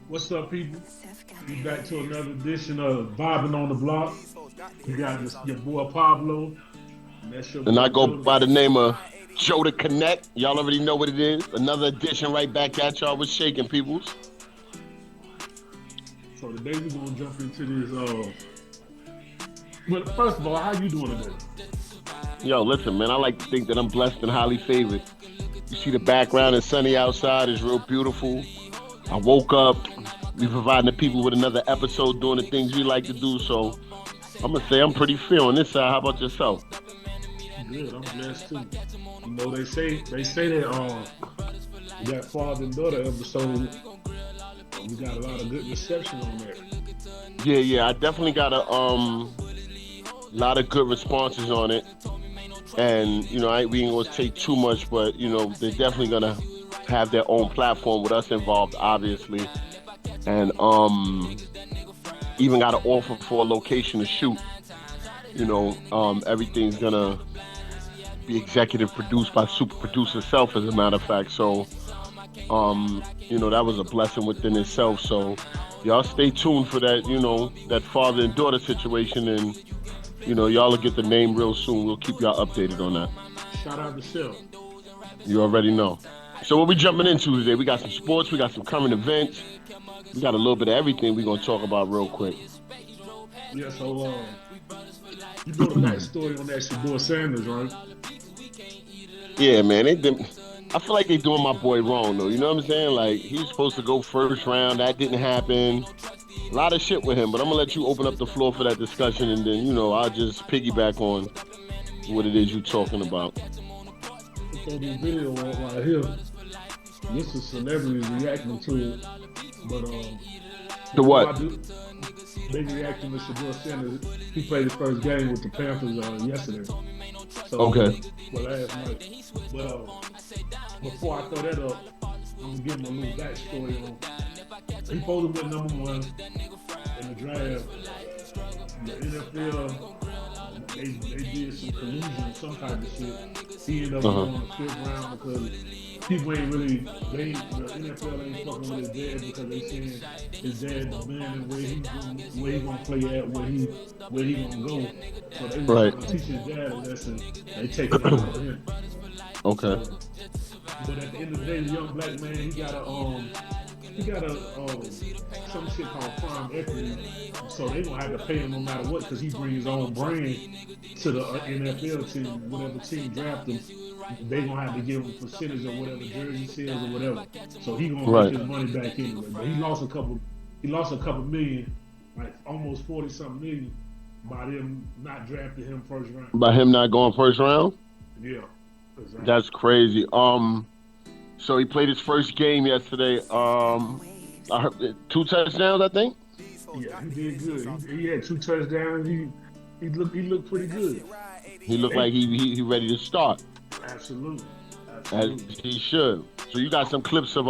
What's up, people? We back to another edition of Vibin on the Block. You got your boy Pablo, and that's your And I boy go Joe. by the name of Joe to Connect. Y'all already know what it is. Another edition right back at y'all with Shaking Peoples. So today we're gonna jump into this. Well, first of all, how you doing today? Yo, listen, man, I like to think that I'm blessed and highly favored. You see the background is sunny outside, it's real beautiful. I woke up, we providing the people with another episode doing the things we like to do. So I'm gonna say I'm pretty feeling this side. How about yourself? Good, I'm blessed too. They say that father and daughter episode, we got a lot of good reception on that. Yeah, I definitely got a lot of good responses on it. And we ain't gonna take too much, but they're definitely gonna have their own platform with us involved, obviously, and even got an offer for a location to shoot. Everything's gonna be executive produced by super producer self, as a matter of fact. So, that was a blessing within itself. So, y'all stay tuned for that. That father and daughter situation, and y'all will get the name real soon. We'll keep y'all updated on that. Shout out to Self. You already know. So what we jumping into today? We got some sports, we got some current events, we got a little bit of everything we're gonna talk about real quick. Yeah, so you know the backstory on that Shedeur Sanders, right? Yeah, man. I feel like they doing my boy wrong though. You know what I'm saying? Like he's supposed to go first round. That didn't happen. A lot of shit with him, but I'm gonna let you open up the floor for that discussion, and then I'll just piggyback on what it is you're talking about. So this video right here, this is celebrities reacting to it. But To before what? I do, they reacting to Shedeur Sanders. He played his first game with the Panthers yesterday. So, Okay. well, last night. But before I throw that up, I'm gonna give him a little backstory on. He supposed to win #1 in the draft. The NFL, they did some collusion, some type of shit. He ended up Uh going huh. in the 5th round because people ain't really, the NFL ain't fucking with his dad because they saying his dad demanding where he gonna play at, where he gonna go. So they was Right. trying to teach his dad a lesson. They taking it out of him. Okay. So, but at the end of the day, the young black man, he got a some shit called prime equity, so they gonna have to pay him no matter what because he brings his own brand to the NFL team. Whatever team draft him, they gonna have to give him a percentage of whatever jersey sales or whatever. So he gonna make Right. his money back anyway. But he lost a couple. He lost a couple million, like almost 40 something million, by them not drafting him first round. By him not going first round? Yeah, exactly. That's crazy. So he played his first game yesterday. I heard 2 touchdowns, I think. Yeah, he did good. He had 2 touchdowns. He looked pretty good. He looked They like he ready to start, absolutely, as absolutely. he should. So you got some clips of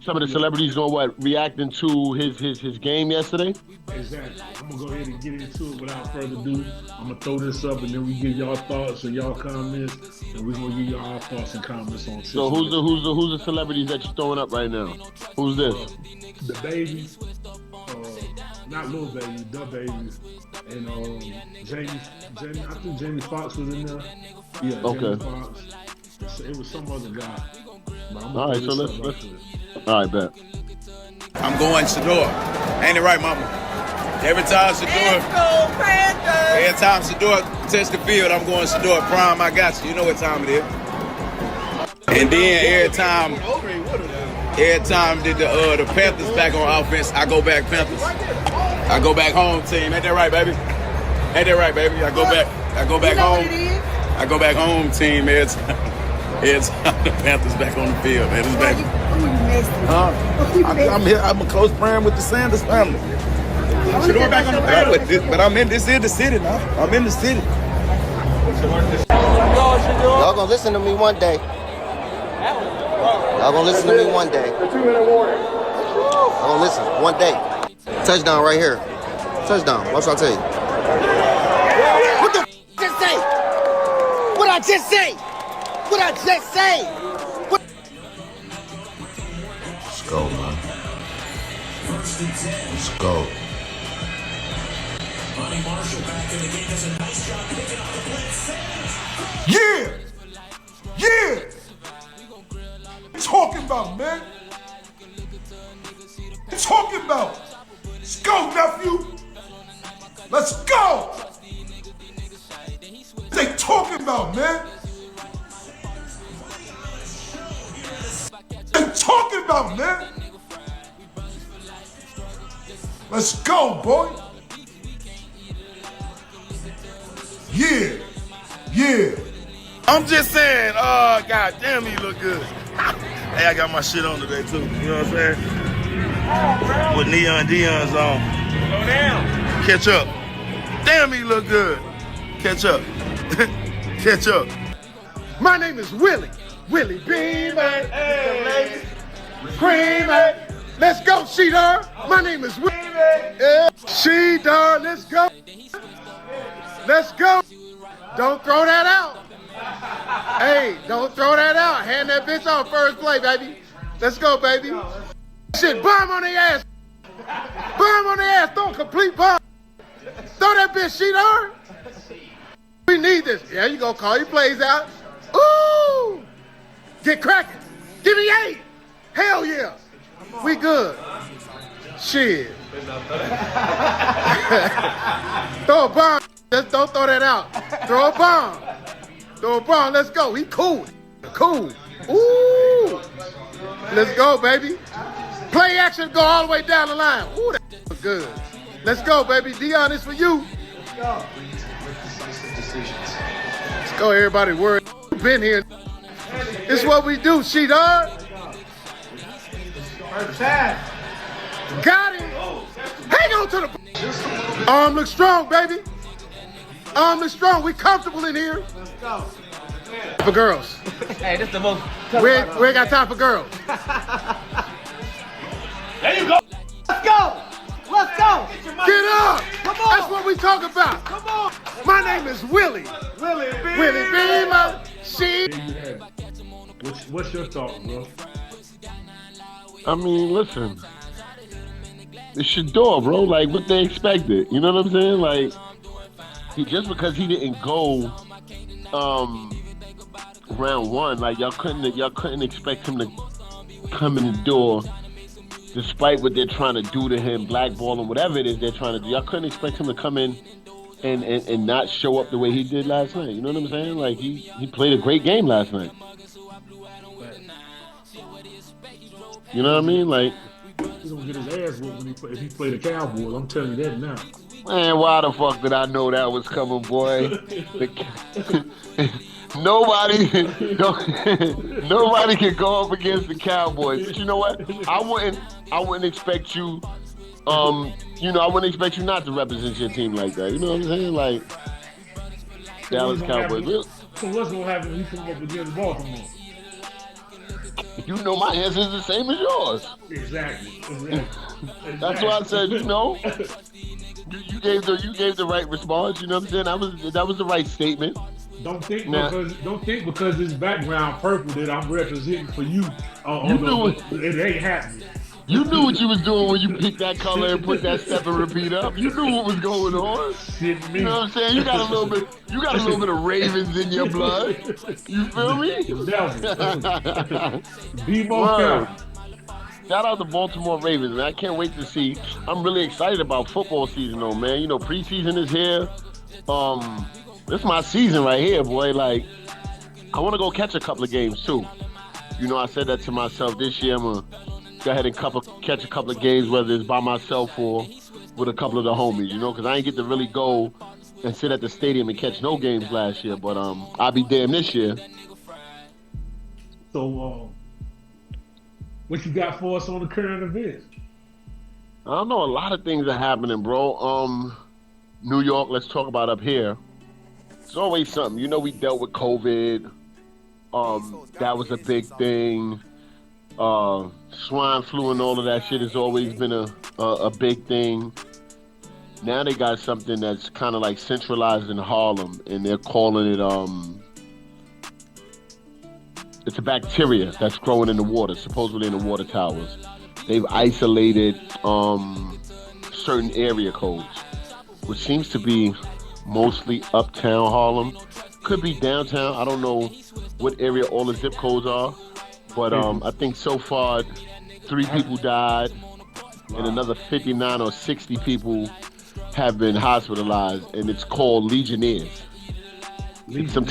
some of the Yeah, celebrities doing what, reacting to his game yesterday. exactly. I'm gonna go ahead and get into it without further ado. I'm gonna throw this up and then we get y'all thoughts and y'all comments, and we're gonna give y'all our thoughts and comments on the So who's the situation. who's the who's the celebrities that you're throwing up right now? Who's this? Uh, the baby, not little baby, the baby, and Jamie, Jamie. I think Jamie Foxx was in there. Yeah, Jamie Okay. Foxx. It was some other guy, but I'm gonna All throw right. So this let's up right let's. quick. All right, bet. I'm going Shedeur. Ain't it right, mama? Every time Shedeur, Let's go Panthers! every time Shedeur touch the field, I'm going Shedeur. Prime, I got you. You know what time it is. And then every time the Panthers back on offense, I go back Panthers. I go back home team. Ain't that right, baby? Ain't that right, baby? I go back You know what home. it is? I go back home team every time. Every time the Panthers back on the field, man. It's back. You messed it. Huh? I'm here. I'm a close friend with the Sanders family. Shedeur back on the field. But this is the city now. I'm in the city. Y'all gonna listen to me one day. Y'all gonna listen to me one day. Y'all gonna listen one day. Touchdown right here. Touchdown. What should I tell you? What the just say? What I just say? What I just say? What? Let's go, man. Let's go. Yeah! Yeah! Talking about, man. Talking about. Let's go, nephew. Let's go. They talking about, man. They talking about, man. Let's go, boy. Yeah. Yeah. I'm just saying, god damn, you look good. Hey, I got my shit on today too. You know what I'm saying? With neon Dion's on. Go down. Catch up. Damn, he look good. Catch up. Catch up. My name is Willie. Willie Beamer. Hey. Creamer. Let's go, Shedeur. My name is Willie. Yeah. Shedeur, let's go. Let's go. Don't throw that out. Hey, don't throw that out. Hand that bitch on first play, baby. Let's go, baby. Shit, bomb on the ass. Bomb on the ass. Throw a complete bomb. Throw that bitch, Shedeur. We need this. Yeah, you go. Call your plays out. Ooh. Get cracking. Give me 8. Hell yeah. We good. Shit. Throw a bomb. Just don't throw that out. Throw a bomb. Throw a bomb. Let's go. He cool. Cool. Ooh. Let's go, baby. Play action. Go all the way down the line. Ooh, that was good. Let's go, baby. Dion, it's for you. Let's go, everybody. Word. You've been here. It's what we do, Shedeur. Got him. Hang on to the arm looks strong, baby. Arm looks strong. We comfortable in here. Let's go. For girls. Hey, this is the most. We ain't got time for girls. There you go. Let's go. Let's go. Get up. Come on. That's what we talk about. Come on. My name is Willie. Willie Beamer. Willie Beamer. She. There you have it. What's your thought, bro? I mean, listen. It's Shedeur, bro. Like, what they expected. You know what I'm saying? Like, just because he didn't go round 1, like y'all couldn't expect him to come in the door, despite what they're trying to do to him, blackball him, whatever it is they're trying to do. Y'all couldn't expect him to come in and not show up the way he did last night. You know what I'm saying? Like he played a great game last night. You know what I mean? Like He's gonna get his ass whooped when if he play the Cowboys. I'm telling you that now. Man, why the fuck did I know that was coming, boy? Nobody can go up against the Cowboys. But you know what? I wouldn't expect you. I wouldn't expect you not to represent your team like that. You know what I'm saying? Like Dallas Cowboys. So what's gonna happen when he come up against Baltimore? You know my answer is the same as yours. Exactly. That's why I said, you gave the right response. You know what I'm saying? That was the right statement. Don't think because his background purple that I'm representing for you. It ain't happening. You knew what you was doing when you picked that color and put that step and repeat up. You knew what was going on. You know what I'm saying? You got a little bit of Ravens in your blood. You feel me? Shout out to Baltimore Ravens, man. I can't wait to see. I'm really excited about football season though, man. You know, preseason is here. This is my season right here, boy. Like, I want to go catch a couple of games too. You know, I said that to myself this year. I'm gonna go ahead and catch a couple of games, whether it's by myself or with a couple of the homies, you know, because I ain't get to really go and sit at the stadium and catch no games last year, but I'll be damn this year. So, what you got for us on the current events? I don't know, a lot of things are happening, bro. New York, let's talk about up here. It's always something. You know, we dealt with COVID. That was a big thing. Swine flu and all of that shit has always been a big thing. Now they got something that's kind of like centralized in Harlem, and they're calling it it's a bacteria that's growing in the water, supposedly in the water towers. they've isolated certain area codes, which seems to be mostly uptown Harlem. Could be downtown. I don't know what area all the zip codes are, but I think so far 3 people died, and another 59 or 60 people have been hospitalized, and it's called Legionnaires. It's some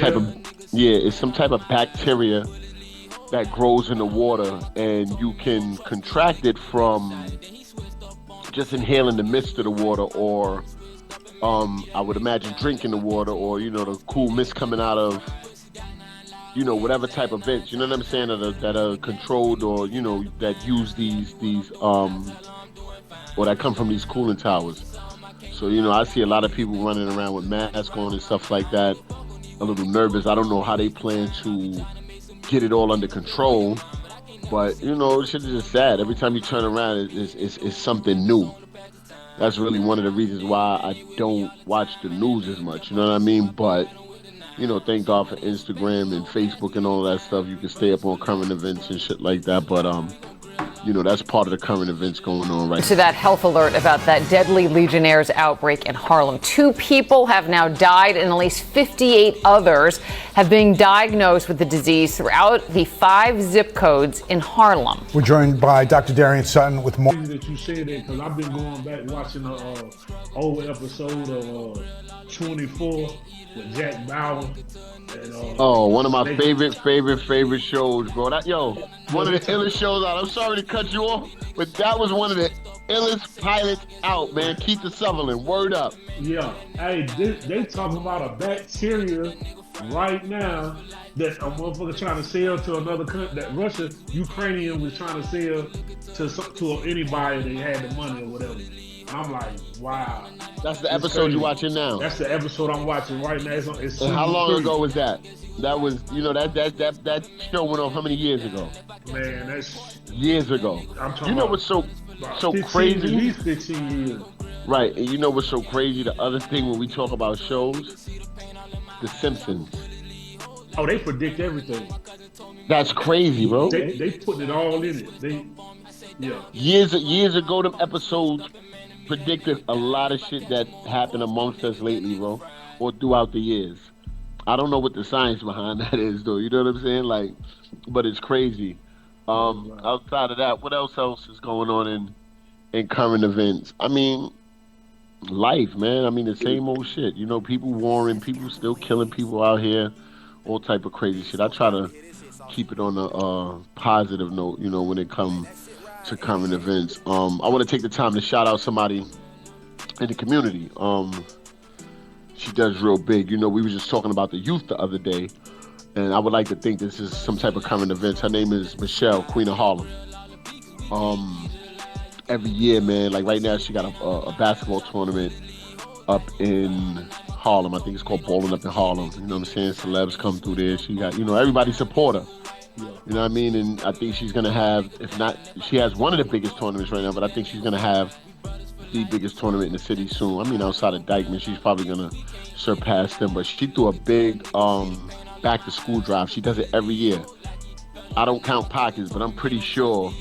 type of bacteria that grows in the water, and you can contract it from just inhaling the mist of the water, or I would imagine drinking the water, or the cool mist coming out of whatever type of vents. You know what I'm saying? That are controlled, or that use these or that come from these cooling towers. So I see a lot of people running around with masks on and stuff like that. A little nervous. I don't know how they plan to get it all under control, but it's just sad. Every time you turn around, it's something new. That's really one of the reasons why I don't watch the news as much. You know what I mean? But thank God for Instagram and Facebook and all that stuff. You can stay up on current events and shit like that. But that's part of the current events going on right now. To that health alert about that deadly Legionnaires outbreak in Harlem. 2 people have now died and at least 58 others have been diagnosed with the disease throughout the 5 zip codes in Harlem. We're joined by Dr. Darian Sutton with more. That you said that, because I've been going back watching an old episode of 24 with Jack Bauer. And, one of my favorite shows, bro. One of the illest shows out. I'm sorry to cut you off, but that was one of the illest pilots out, man. Keith Sutherland, word up. Yeah, hey, they talking about a bacteria right now that a motherfucker trying to sell to another country, that Ukrainian was trying to sell to anybody that had the money or whatever. I'm like, wow. That's the episode you're watching now. That's the episode I'm watching right now. It's and how long ago was that? That was, that show went on how many years ago? Man, that's years ago. I'm talking about what's so 15, crazy? At least 15 years. Right, and what's so crazy? The other thing when we talk about shows, The Simpsons. Oh, they predict everything. That's crazy, bro. They putting it all in it. Years ago, them episodes predicted a lot of shit that happened amongst us lately, bro, or throughout the years. I don't know what the science behind that is, though. You know what I'm saying? But it's crazy. Outside of that, what else is going on in current events? I mean, life, man. I mean, the same old shit. People warring, people still killing people out here, all type of crazy shit. I try to keep it on a positive note, when it comes to current events. I want to take the time to shout out somebody in the community. She does real big. We were just talking about the youth the other day, and I would like to think this is some type of current events. Her name is Michelle, Queen of Harlem. Every year, man, like right now, she got a basketball tournament up in Harlem. I think it's called Bowling Up in Harlem. You know what I'm saying? Celebs come through there. She got, everybody support her. You know what I mean? And I think she's going to have, if not, she has one of the biggest tournaments right now, but I think she's going to have the biggest tournament in the city soon. I mean, outside of Dykeman, she's probably going to surpass them. But she threw a big back-to-school drive. She does it every year. I don't count pockets, but I'm pretty sure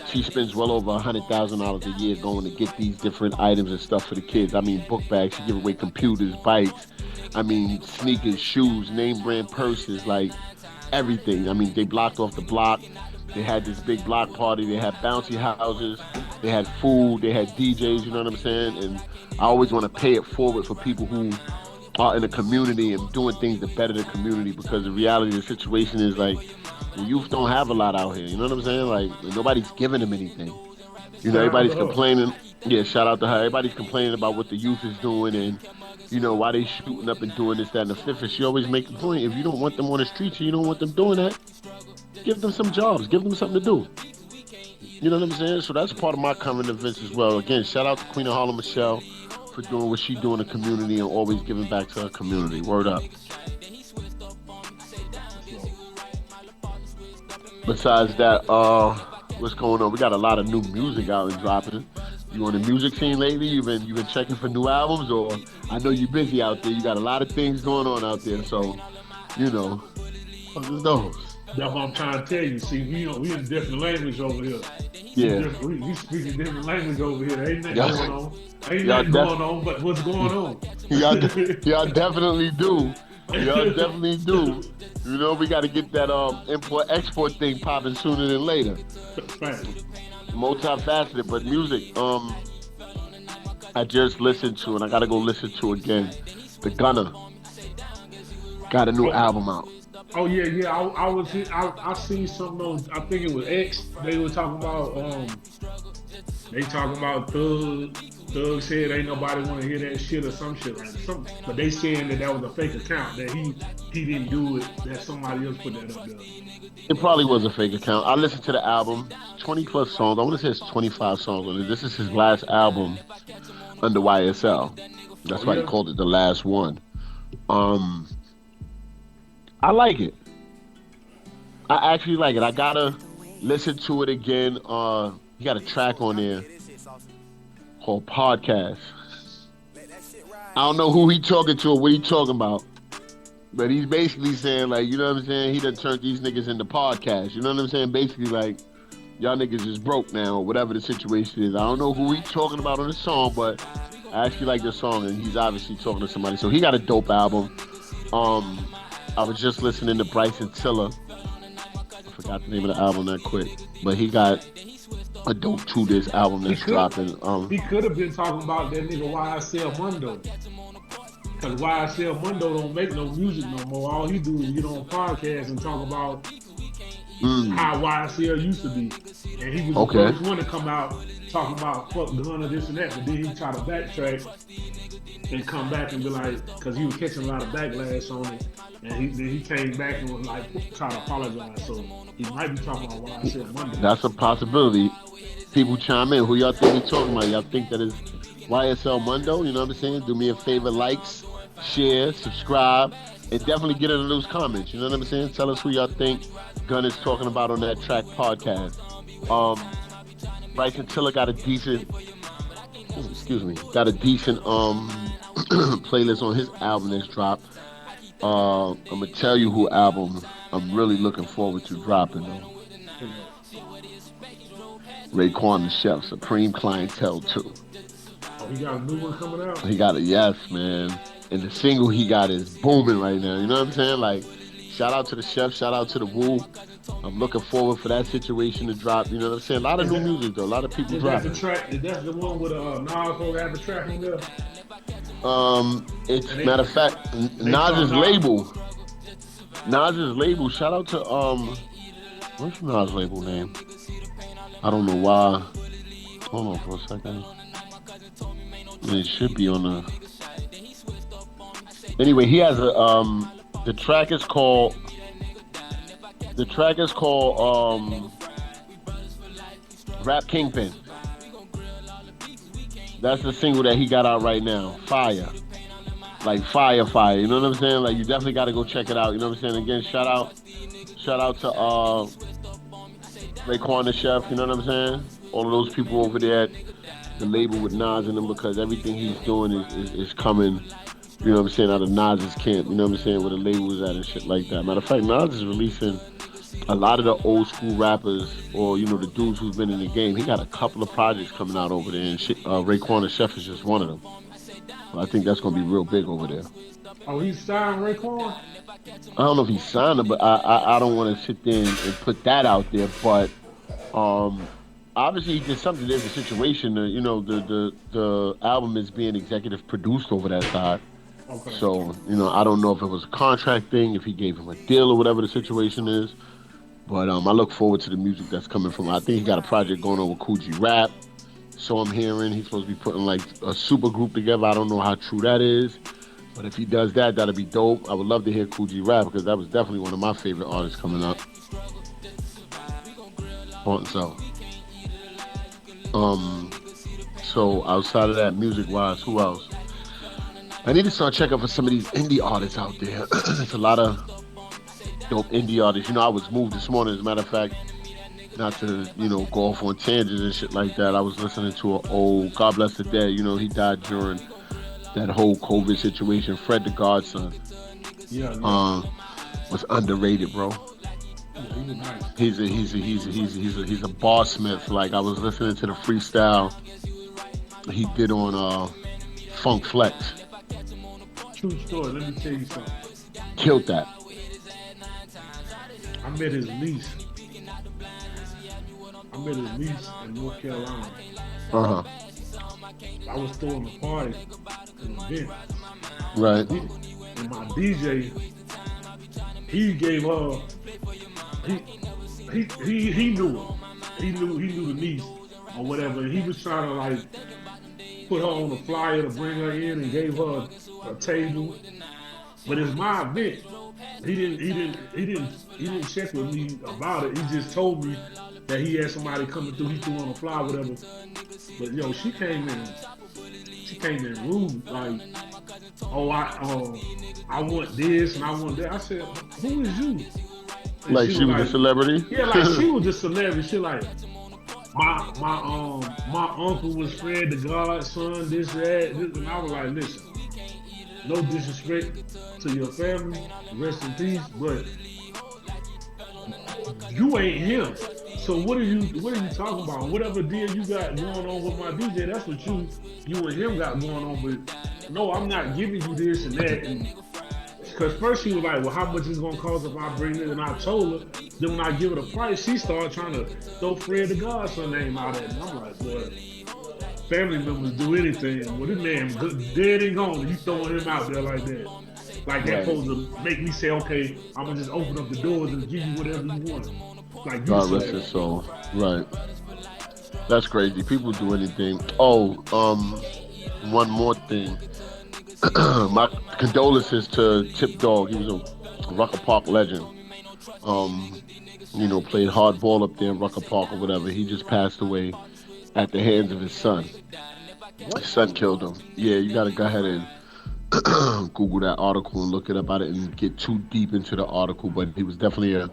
she spends well over $100,000 a year going to get these different items and stuff for the kids. I mean, book bags. She give away computers, bikes. I mean, sneakers, shoes, name brand purses, everything. I mean, they blocked off the block. They had this big block party. They had bouncy houses. They had food. They had DJs, you know what I'm saying? And I always want to pay it forward for people who are in the community and doing things to better the community, because the reality of the situation is the youth don't have a lot out here. You know what I'm saying? Nobody's giving them anything. Everybody's complaining. Yeah, shout out to her. Everybody's complaining about what the youth is doing and, why they shooting up and doing this, that, and the fifth. And she always makes the point, if you don't want them on the streets and you don't want them doing that, give them some jobs. Give them something to do. You know what I'm saying? So that's part of my current events as well. Again, shout out to Queen of Harlem, Michelle, for doing what she do in the community and always giving back to her community. Word up. Besides that, what's going on? We got a lot of new music out and dropping. You on the music scene lately? You been checking for new albums, or I know you're busy out there. You got a lot of things going on out there, so what is those? That's what I'm trying to tell you. See, we in a different language over here. Yeah. We speak a different language over here. Ain't nothing Y'all- going on. Ain't y'all nothing going on, but what's going on? y'all definitely do. Y'all definitely do. You know, we got to get that import-export thing popping sooner than later. Fact. Multifaceted, but music. I just listened to, and I got to go listen to again. The Gunner got a new album out. Oh yeah. I seen something on. I think it was X. They were talking about They talking about Thug. Thug said ain't nobody want to hear that shit or some shit like that. But they saying that was a fake account, that he didn't do it, that somebody else put that up there. It probably was a fake account. I listened to the album, 20 plus songs. I want to say it's 25 songs on it. This is his last album under YSL. That's why he called it the last one. I like it. I actually like it. I gotta listen to it again. He got a track on there called Podcast. I don't know who he talking to or what he talking about, but he's basically saying, like, you know what I'm saying? He done turned these niggas into podcasts. You know what I'm saying? Basically, like, y'all niggas is broke now or whatever the situation is. I don't know who he's talking about on the song, but I actually like this song, and he's obviously talking to somebody. So he got a dope album. I was just listening to Bryson Tiller. I forgot the name of the album that quick, but he got a dope 2-disc album that's dropping. He could have been talking about that nigga YSL Mundo. Because YSL Mundo don't make no music no more. All he do is get on podcasts and talk about how YSL used to be. And he was the first one to come out talking about fuck Gunna, this and that. But then he tried to backtrack and come back and be like, because he was catching a lot of backlash on it. And he came back and was like, trying to apologize. So he might be talking about YSL Mundo. That's a possibility. People chime in. Who y'all think he talking about? Y'all think that is YSL Mundo? You know what I'm saying? Do me a favor, likes, share, subscribe, and definitely get into those comments. You know what I'm saying? Tell us who y'all think Gunn is talking about on that track podcast. Bryson Tiller got a decent playlist on his album that's dropped. I'm gonna tell you who album I'm really looking forward to dropping though. Raekwon the Chef, Supreme Clientele 2. Oh, he got a new one coming out? He got a yes, man. And the single he got is booming right now. You know what I'm saying? Like, shout out to the Chef, shout out to the Woo. I'm looking forward for that situation to drop. You know what I'm saying? A lot of new music though. A lot of people dropping. Is that the one with Nas will have the track on there? It's matter of fact, Nas's label. Shout out to what's Nas' label name? I don't know why. Hold on for a second. It should be on the. Anyway, he has a the track is called Rap Kingpin. That's the single that he got out right now. Fire. Like fire. You know what I'm saying? Like, you definitely gotta go check it out. You know what I'm saying? Again, shout out to Raekwon the Chef, you know what I'm saying? All of those people over there at the label with Nas in them, because everything he's doing is coming, you know what I'm saying, out of Nas's camp, you know what I'm saying, where the label is at and shit like that. Matter of fact, Nas is releasing a lot of the old school rappers, or, you know, the dudes who's been in the game. He got a couple of projects coming out over there, and Raekwon the Chef is just one of them. So I think that's going to be real big over there. Oh, he's signed Raekwon? I don't know if he signed him, but I don't want to sit there and put that out there. But obviously he did something. There's a situation. You know, the album is being executive produced over that side. Okay. So, you know, I don't know if it was a contract thing, if he gave him a deal or whatever the situation is. But I look forward to the music that's coming from. I think he got a project going on with Kool G Rap. So I'm hearing he's supposed to be putting like a super group together. I don't know how true that is. But if he does that, that'll be dope. I would love to hear Kool G Rap, because that was definitely one of my favorite artists coming up. So outside of that, music-wise, who else? I need to start checking for some of these indie artists out there. There's a lot of dope indie artists. You know, I was moved this morning, as a matter of fact, not to, you know, go off on tangents and shit like that. I was listening to an old, God Bless the Dead, you know, he died during that whole COVID situation. Fred the Godson was underrated, bro. Yeah, he was nice. He's a boss smith. Like I was listening to the freestyle he did on Funk Flex. True story. Let me tell you something. Killed that. I met his niece. I met his niece in North Carolina. Uh huh. I was throwing a party, an event. Right. And my DJ, he gave her, he he knew her. He knew the niece or whatever. He was trying to like put her on a flyer to bring her in and gave her a table. But it's my event. He didn't check with me about it. He just told me that he had somebody coming through. He threw on a flyer, whatever. But yo, she came in. She came in rude, like, oh, I want this and I want that. I said, who is you? And Like she was a celebrity. Yeah, like she was a celebrity. She like my uncle was Fred the Godson, this, that, this, and I was like, listen, no disrespect to your family, rest in peace, but you ain't him. So what are you talking about? Whatever deal you got going on with my DJ, that's what you and him got going on. But no, I'm not giving you this and that. And because first she was like, well, how much is it gonna cost if I bring it? And I told her. Then when I give her the price, she started trying to throw Fred the Godson name out at me. I'm like, boy, family members do anything. Well, this man dead and gone, and you throwing him out there like that. Like that supposed to make me say, okay, I'm gonna just open up the doors and give you whatever you want. Like God rest his soul. Right. That's crazy. People do anything. Oh, one more thing. My condolences to Tip Dog. He was a Rucker Park legend. Played hardball up there in Rucker Park or whatever. He just passed away at the hands of his son. His son killed him. Yeah, you gotta go ahead and Google that article and look it up. I didn't get too deep into the article, but he was definitely a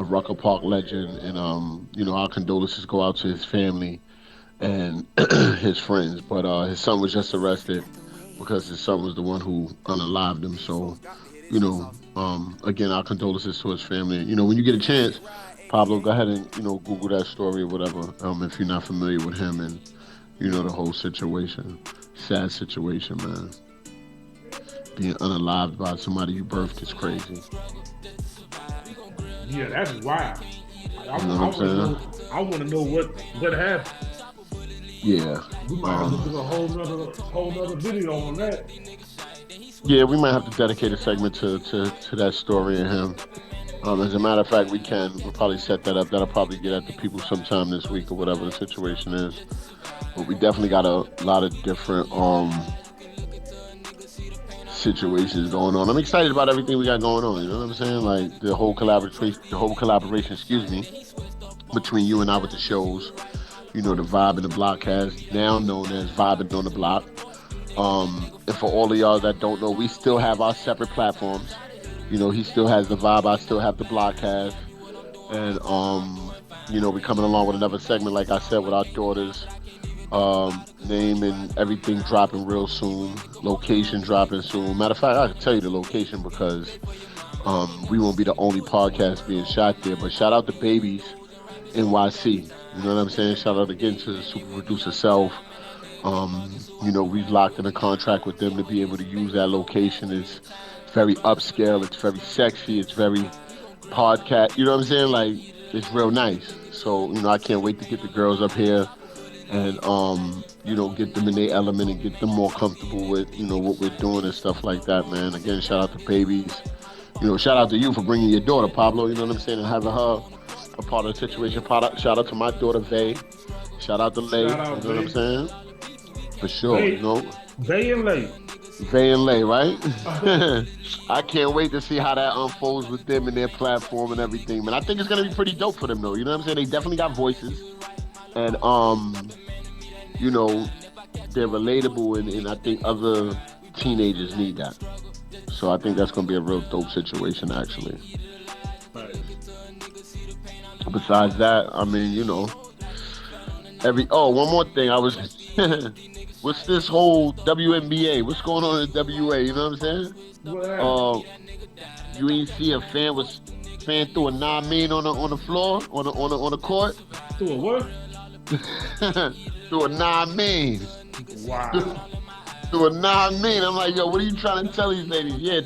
Rucker Park legend, and our condolences go out to his family and his friends. But his son was just arrested because his son was the one who unalived him. So, again, our condolences to his family. When you get a chance, Pablo, go ahead and Google that story or whatever. If you're not familiar with him and the whole situation, sad situation, man. Being unalived by somebody you birthed is crazy. Yeah, that's wild. I want to know what happened. Yeah. We might have to do a whole nother video on that. Yeah, we might have to dedicate a segment to that story and him. As a matter of fact, we'll probably set that up. That'll probably get at the people sometime this week or whatever the situation is. But we definitely got a lot of different situations going on. I'm excited about everything we got going on. You know what I'm saying? Like the whole collaboration, between you and I with the shows. The Vibe and the Blockcast, now known as Vibin on the Block. And for all of y'all that don't know, we still have our separate platforms. He still has the Vibe, I still have the Blockcast. And we're coming along with another segment, like I said, with our daughters. Name and everything dropping real soon. Location dropping soon. Matter of fact, I can tell you the location because we won't be the only podcast being shot there. But shout out to Babies NYC. You know what I'm saying? Shout out again to the super producer self. We've locked in a contract with them to be able to use that location. It's very upscale. It's very sexy. It's very podcast. You know what I'm saying? Like, it's real nice. So, I can't wait to get the girls up here and, get them in their element and get them more comfortable with, what we're doing and stuff like that, man. Again, shout out to Babies. Shout out to you for bringing your daughter, Pablo, you know what I'm saying, and having her a part of the situation. Shout out to my daughter, Vay. Shout out to Lay, you know what I'm saying? For sure, Vay and Lay. Vay and Lay, right? I can't wait to see how that unfolds with them and their platform and everything, man. I think it's going to be pretty dope for them, though. You know what I'm saying? They definitely got voices. And, they're relatable, and I think other teenagers need that. So I think that's going to be a real dope situation, actually. Right. Besides that, I mean, one more thing. What's this whole WNBA? What's going on in WA? You know what I'm saying? You ain't see a fan was fan threw a 9 on the floor on the court. Through a what? Threw a 9. Wow. Threw a 9. I'm like, yo, what are you trying to tell these ladies? Yeah,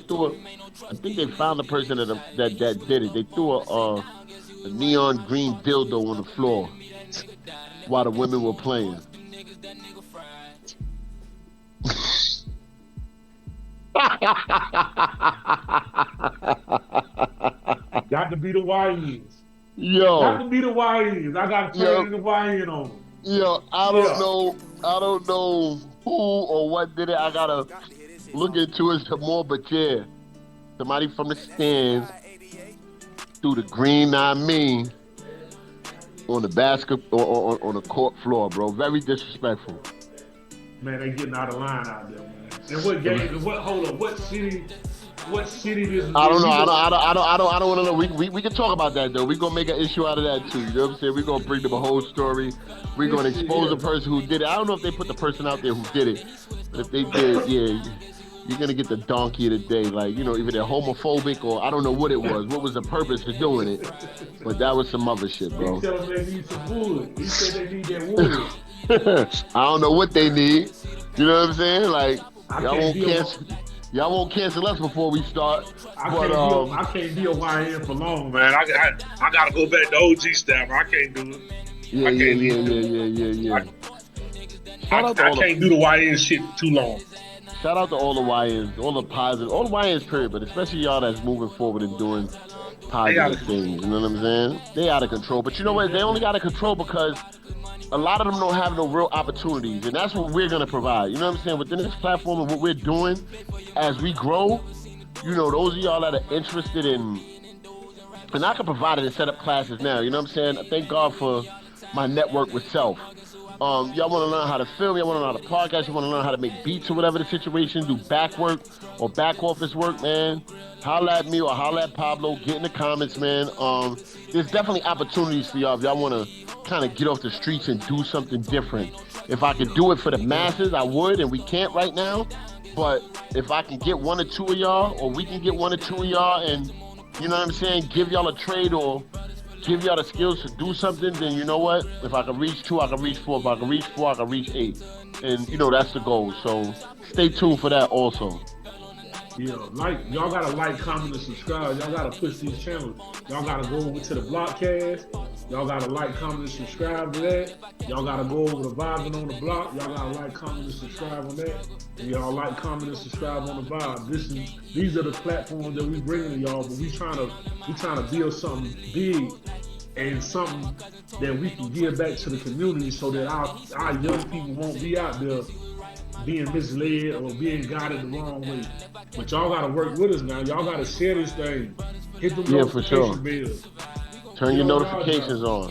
I think they found the person that did it. They threw a neon green dildo on the floor while the women were playing. Got to be the YNs. Yo. Got to be the YNs. I got to turn the YN on. Yo, I don't know who or what did it. I gotta look into it some more, but yeah. Somebody from the stands threw the green 9 on the basket or on the court floor, bro. Very disrespectful. Man, they getting out of line out there, man. And what game? Hold on. What city? What city this? I don't know. I don't want to know. We can talk about that though. We gonna make an issue out of that too. You know what I'm saying? We gonna bring them a whole story. We gonna expose the person who did it. I don't know if they put the person out there who did it, but if they did, yeah, you're gonna get the donkey of the day. Like, you know, either they're homophobic or I don't know what it was. What was the purpose of doing it? But that was some other shit, bro. He tell them they need some wood. He said they need that wood. I don't know what they need. You know what I'm saying? Like, y'all won't cancel us before we start. I can't be a YN for long, man. I gotta go back to OG style, bro. I can't do it. Yeah. I can't do the YN shit too long. Shout out to all the YNs, all the positive, all the YNs period, but especially y'all that's moving forward and doing positive things. You know what I'm saying? They out of control. But you know what? They only got of control because a lot of them don't have no real opportunities, and that's what we're gonna provide. You know what I'm saying? Within this platform and what we're doing as we grow, you know, those of y'all that are interested in, and I can provide it and set up classes now. You know what I'm saying? Thank God for my network with Self. Y'all want to learn how to film, y'all want to learn how to podcast, you want to learn how to make beats or whatever the situation, do back work or back office work, man. Holla at me or holla at Pablo. Get in the comments, man. There's definitely opportunities for y'all if y'all want to kind of get off the streets and do something different. If I could do it for the masses, I would, and we can't right now. But if I can get one or two of y'all, or we can get one or two of y'all, and you know what I'm saying, give y'all a trade or give y'all the skills to do something, then you know what? If I can reach 2, I can reach 4. If I can reach 4, I can reach 8. And you know, that's the goal. So stay tuned for that also. Yeah, y'all gotta like, comment, and subscribe. Y'all gotta push these channels. Y'all gotta go over to the Blockcast. Y'all gotta like, comment, and subscribe to that. Y'all gotta go over to Vibin on the Block. Y'all gotta like, comment, and subscribe on that. And y'all like, comment, and subscribe on the Vibe. These are the platforms that we bringing to y'all, but we trying to build something big and something that we can give back to the community so that our young people won't be out there being misled or being guided the wrong way. But y'all gotta work with us now. Y'all gotta share this thing. Hit the notification bells. Turn your notifications on.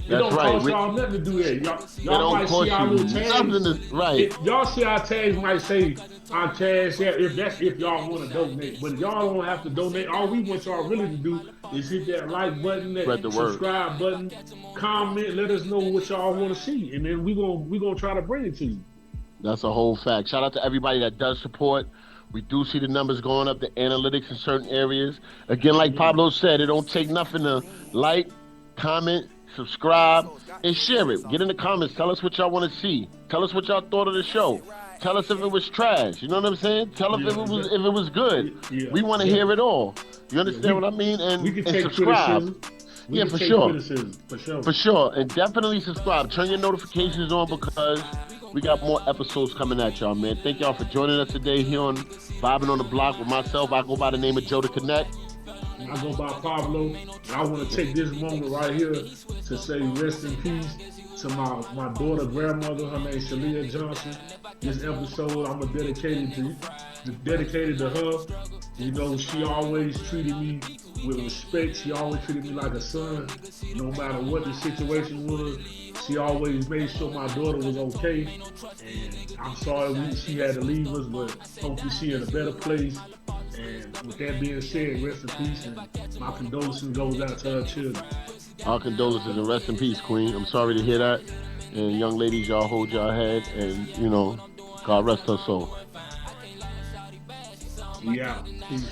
That's right. It don't cost y'all nothing to do that. Y'all might see our little tags. Right. Y'all see our tags might say our tags if y'all want to donate. But y'all don't have to donate. All we want y'all really to do is hit that like button, that subscribe button, comment, let us know what y'all want to see, and then we gonna try to bring it to you. That's a whole fact. Shout out to everybody that does support. We do see the numbers going up, the analytics in certain areas. Again, like Pablo said, it don't take nothing to like, comment, subscribe, and share it. Get in the comments. Tell us what y'all want to see. Tell us what y'all thought of the show. Tell us if it was trash. You know what I'm saying? Tell us if it was good. Yeah. We want to hear it all. You understand what I mean? And, we can take subscribe. Criticism. For sure. And definitely subscribe. Turn your notifications on because we got more episodes coming at y'all, man. Thank y'all for joining us today here on Vibin on the Block with myself. I go by the name of Joe the Connect. I go by Pablo. And I want to take this moment right here to say rest in peace to my daughter, grandmother. Her name is Shedeur Johnson. This episode I'm dedicated to her. You know, she always treated me with respect. She always treated me like a son. No matter what the situation was, she always made sure my daughter was okay. And I'm sorry she had to leave us, but hopefully she in a better place. And with that being said, rest in peace, and my condolences goes out to her children. Our condolences and rest in peace, Queen. I'm sorry to hear that. And young ladies, y'all hold your head, and you know, God rest her soul. Yeah. Peace.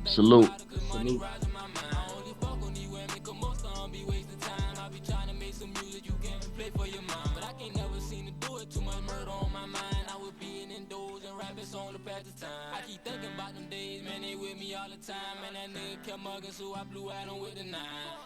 Salute. Salute. too much murder on my mind. I was being indoors and rapping on the path of time. I keep thinking about them days, man, they with me all the time. And that nigga kept mugging, so I blew out on with the 9.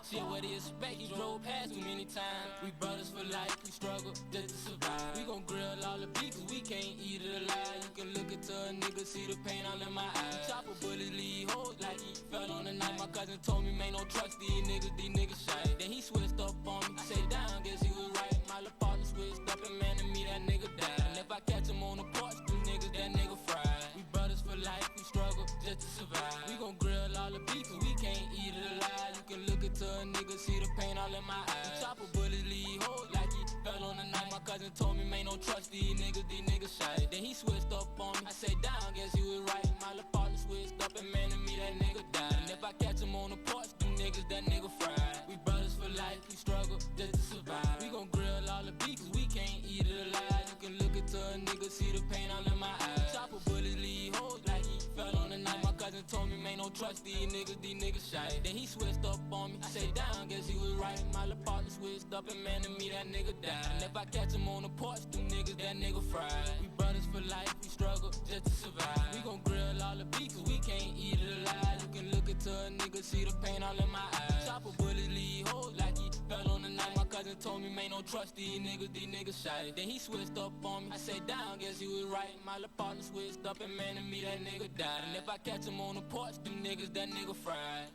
Shit, what he expect, he drove past too many times. We brothers for life, we struggle just to survive. We gon' grill all the beef, cause we can't eat it alive. You can look into a nigga, see the pain all in my eyes. Chopper bullets leave hoes like he fell on the night. My cousin told me, man, don't trust these niggas shy. Then he switched up on me, I say down, guess he was right. My little partner switched up and man to me, that nigga died. And if I catch him on the porch, them niggas, that nigga fried. We brothers for life, we struggle just to survive. We gon' grill all the beef, cause we can't eat it alive. You can look into a nigga, see the pain all in my eyes. Chopper bullets leave hoes like he fell on the night. My cousin told me, man, don't trust these niggas shy. Then he switched up on me, I say down, guess he was right. My little partner switched up and man to me, that nigga died. And if I catch him on the porch, them niggas, that nigga fried. We brothers for life, we struggle just to survive. We gon' grill all the beef, cause we can't eat it alive. You can look into a nigga, see the pain all in my eyes. Chopper bullets leave hoes like he fell on the night. My cousin told me, man, don't trust these niggas shy. Then he switched up on me, I say down, guess he was right. My little partner switched up and man to me, that nigga died. And if I catch him on the porch, them niggas, that nigga fried. We brothers for life, we struggle just to survive. We gon' grill all the beef, cause we can't eat it alive. You can look into a nigga, see the pain all in my eyes. Chopper bullets leave hoes like he fell on the night. My cousin told me, man, don't trust these niggas shy. Then he switched up on me, I say down, guess he was right. My little partner switched up and man to me, that nigga died. And if I catch him on the porch, them niggas, that nigga fried.